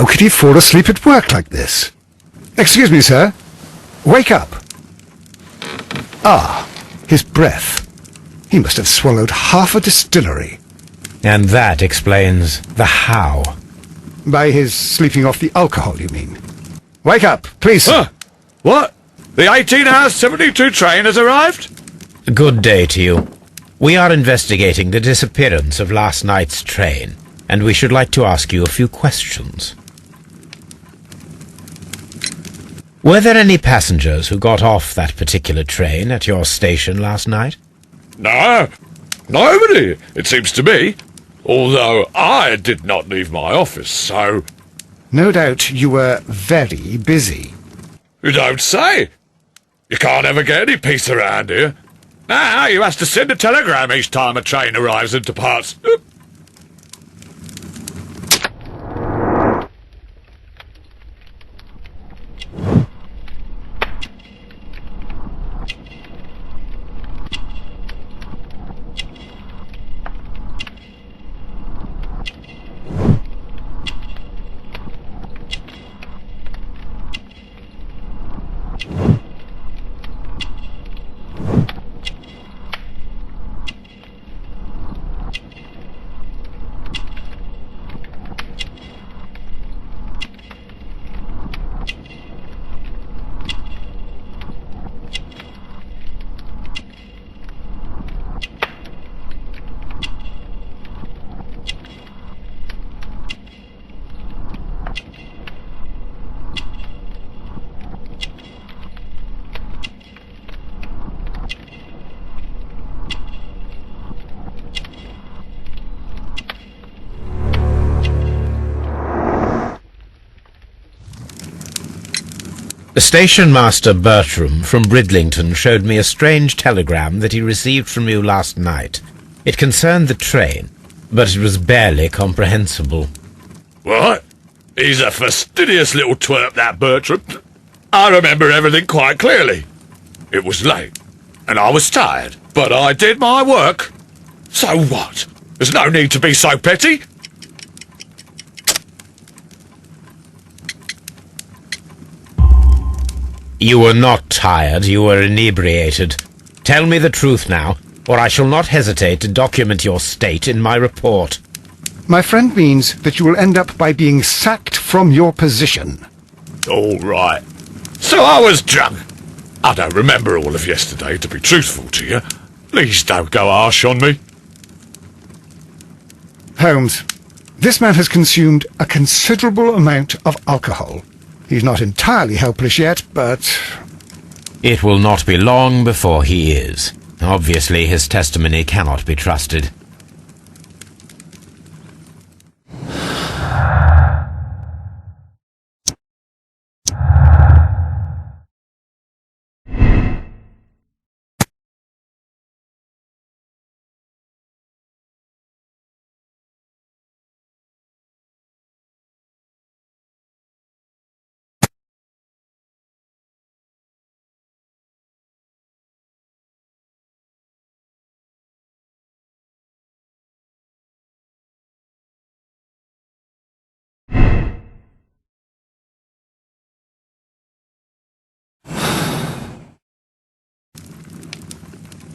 could he fall asleep at work like this? Excuse me, sir. Wake up. Ah, his breath. He must have swallowed half a distillery. And that explains the how. By his sleeping off the alcohol, you mean? Wake up, please, sir. Huh? What? The 18-hour 72 train has arrived? Good day to you. We are investigating the disappearance of last night's train, and we should like to ask you a few questions. Were there any passengers who got off that particular train at your station last night? No, nobody, it seems to me. Although I did not leave my office, so... No doubt you were very busy. You don't say. You can't ever get any peace around here. Now you have to send a telegram each time a train arrives and departs. Station Master Bertram from Bridlington showed me a strange telegram that he received from you last night. It concerned the train, but it was barely comprehensible. What? He's a fastidious little twerp, that Bertram. I remember everything quite clearly. It was late, and I was tired, but I did my work. So what? There's no need to be so petty. You were not tired, you were inebriated. Tell me the truth now, or I shall not hesitate to document your state in my report. My friend means that you will end up by being sacked from your position. All right. So I was drunk. I don't remember all of yesterday, to be truthful to you. Please don't go harsh on me. Holmes, this man has consumed a considerable amount of alcohol. He's not entirely helpless yet, but... It will not be long before he is. Obviously, his testimony cannot be trusted.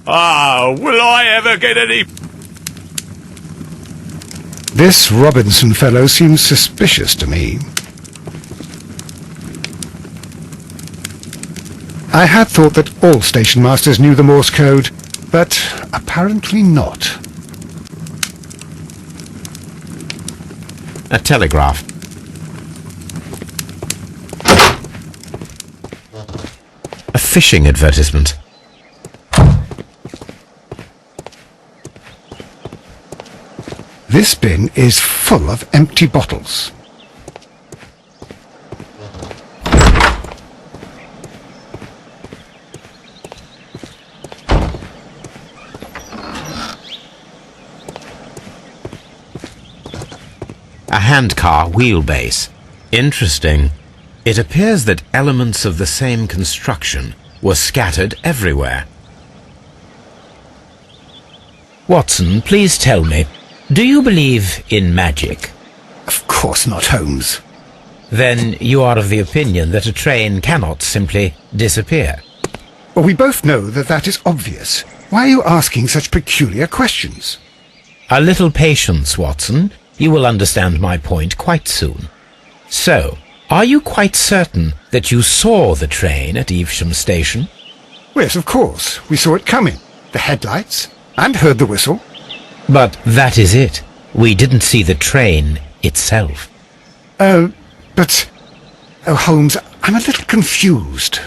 Oh, will I ever get any... This Robinson fellow seems suspicious to me. I had thought that all station masters knew the Morse code, but apparently not. A telegraph. A fishing advertisement. This bin is full of empty bottles. A handcar wheelbase. Interesting. It appears that elements of the same construction were scattered everywhere. Watson, please tell me, do you believe in magic? Of course not, Holmes. Then you are of the opinion that a train cannot simply disappear. Well, we both know that that is obvious. Why are you asking such peculiar questions? A little patience, Watson. You will understand my point quite soon. So, are you quite certain that you saw the train at Evesham Station? Yes, of course. We saw it coming. The headlights. And heard the whistle. But that is it. We didn't see the train itself. But... Oh, Holmes, I'm a little confused.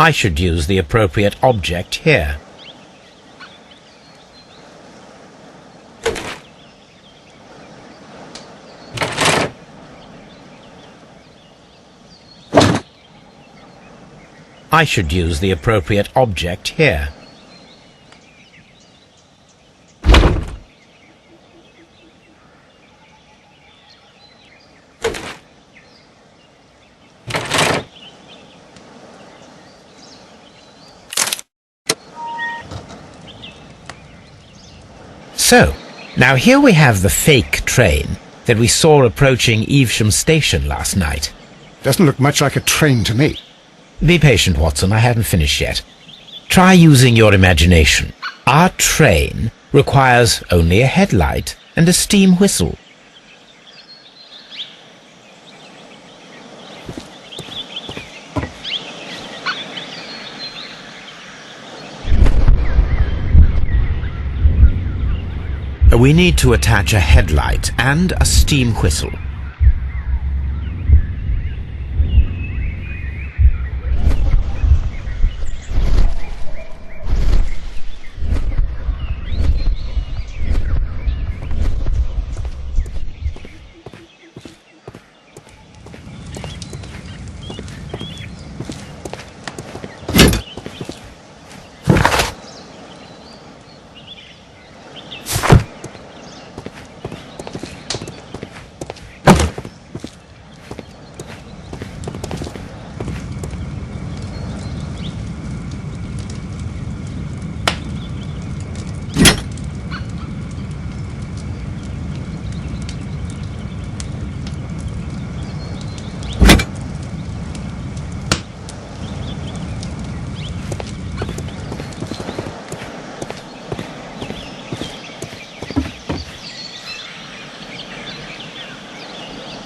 I should use the appropriate object here. I should use the appropriate object here. So, now here we have the fake train that we saw approaching Evesham Station last night. Doesn't look much like a train to me. Be patient, Watson, I haven't finished yet. Try using your imagination. Our train requires only a headlight and a steam whistle. We need to attach a headlight and a steam whistle.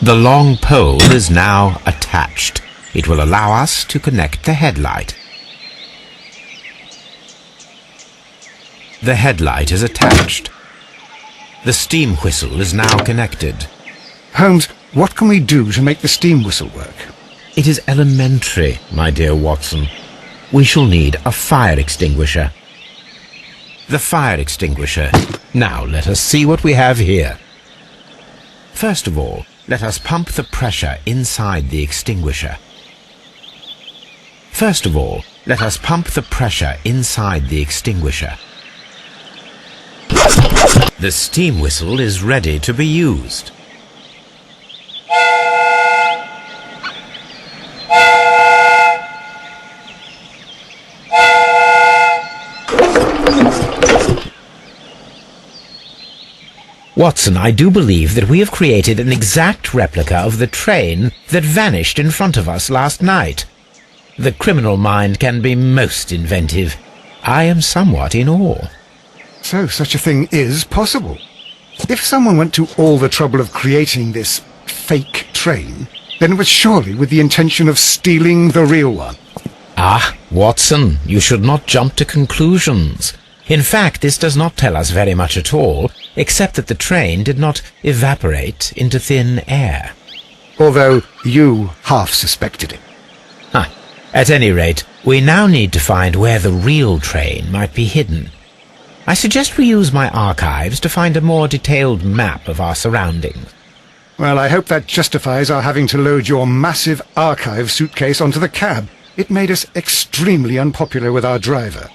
The long pole is now attached. It will allow us to connect the headlight. The headlight is attached. The steam whistle is now connected. Holmes, what can we do to make the steam whistle work? It is elementary, my dear Watson. We shall need a fire extinguisher. The fire extinguisher. Now let us see what we have here. First of all, let us pump the pressure inside the extinguisher. First of all, let us pump the pressure inside the extinguisher. The steam whistle is ready to be used. Watson, I do believe that we have created an exact replica of the train that vanished in front of us last night. The criminal mind can be most inventive. I am somewhat in awe. So such a thing is possible. If someone went to all the trouble of creating this fake train, then it was surely with the intention of stealing the real one. Ah, Watson, you should not jump to conclusions. In fact, this does not tell us very much at all, except that the train did not evaporate into thin air. Although you half suspected it. At any rate, we now need to find where the real train might be hidden. I suggest we use my archives to find a more detailed map of our surroundings. Well, I hope that justifies our having to load your massive archive suitcase onto the cab. It made us extremely unpopular with our driver.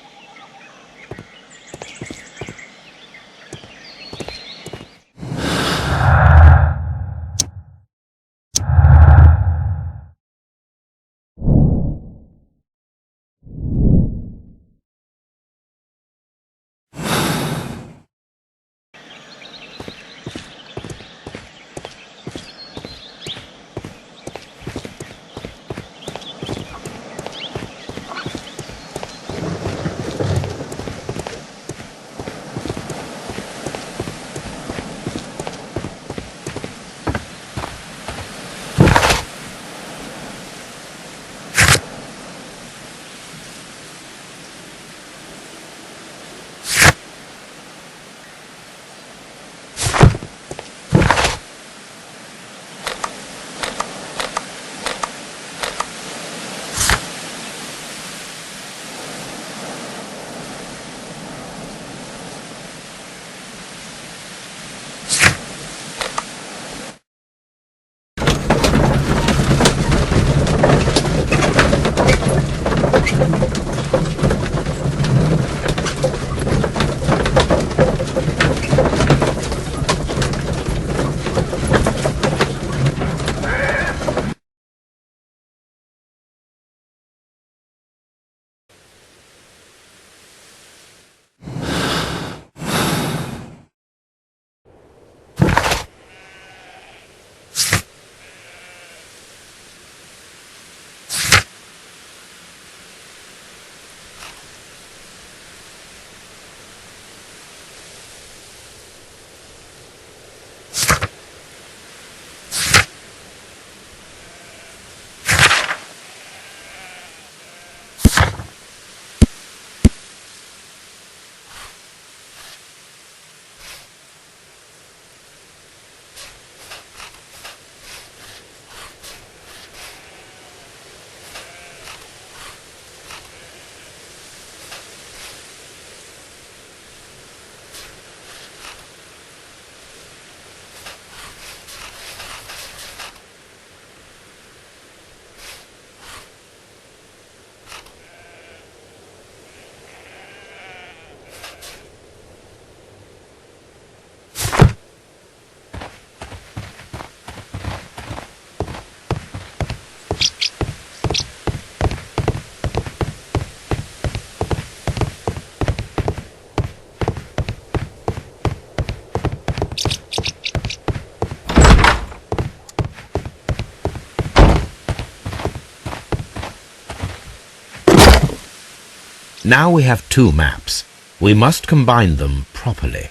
Now we have two maps. We must combine them properly.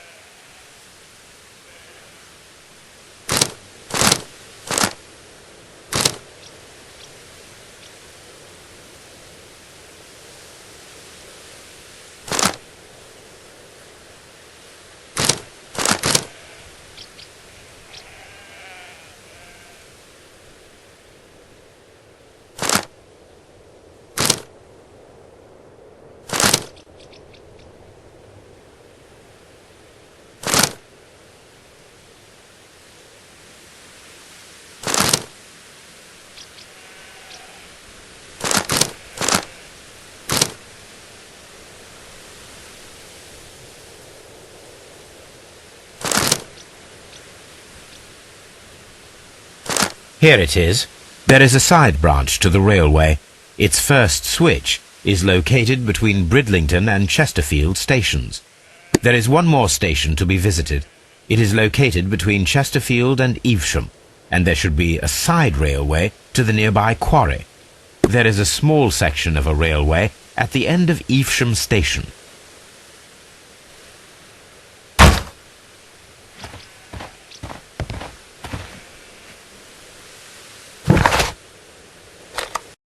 Here it is. There is a side branch to the railway. Its first switch is located between Bridlington and Chesterfield stations. There is one more station to be visited. It is located between Chesterfield and Evesham, and there should be a side railway to the nearby quarry. There is a small section of a railway at the end of Evesham station.